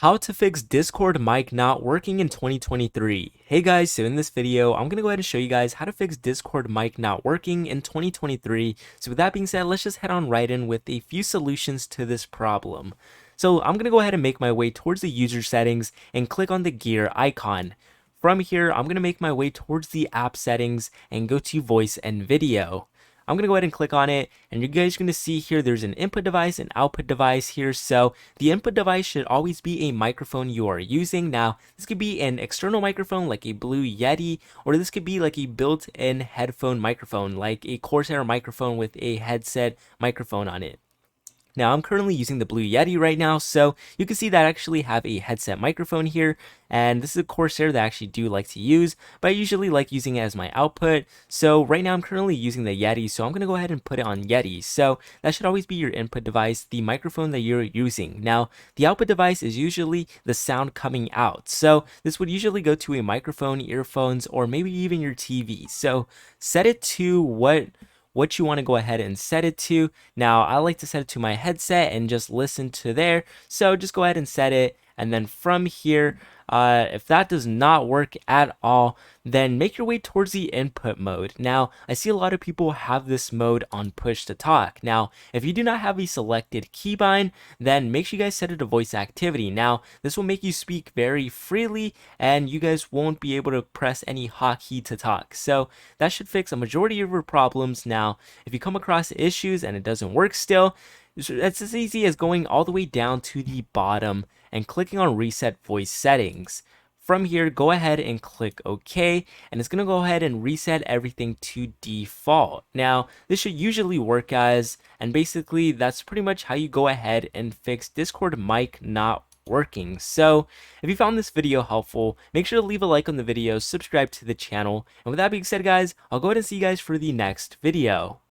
How to fix Discord mic not working in 2023. Hey guys, so in this video, I'm going to go ahead and show you guys how to fix Discord mic not working in 2023. So with that being said, let's just head on right in with a few solutions to this problem. So I'm going to go ahead and make my way towards the user settings and click on the gear icon. From here, I'm going to make my way towards the app settings and go to voice and video. I'm going to go ahead and click on it, and you guys are going to see here there's an input device and output device here. So the input device should always be a microphone you are using. Now, this could be an external microphone like a Blue Yeti, or this could be like a built-in headphone microphone like a Corsair microphone with a headset microphone on it. Now, I'm currently using the Blue Yeti right now, so you can see that I actually have a headset microphone here, and this is a Corsair that I actually do like to use, but I usually like using it as my output. So right now I'm currently using the Yeti, so I'm going to go ahead and put it on Yeti. So that should always be your input device, the microphone that you're using. Now, the output device is usually the sound coming out. So this would usually go to a microphone, earphones, or maybe even your TV. So set it to what you want to go ahead and set it to. Now, I like to set it to my headset and just listen to there. So just go ahead and set it. And then from here, if that does not work at all, then make your way towards the input mode. Now, I see a lot of people have this mode on push to talk. Now, if you do not have a selected keybind, then make sure you guys set it to voice activity. Now, this will make you speak very freely, and you guys won't be able to press any hotkey to talk. So that should fix a majority of your problems. Now, if you come across issues and it doesn't work still, it's as easy as going all the way down to the bottom and clicking on reset voice settings. From here, go ahead and click OK, and it's going to go ahead and reset everything to default. Now, this should usually work, guys, and basically that's pretty much how you go ahead and fix Discord mic not working. So if you found this video helpful, make sure to leave a like on the video, subscribe to the channel, and with that being said, guys, I'll go ahead and see you guys for the next video.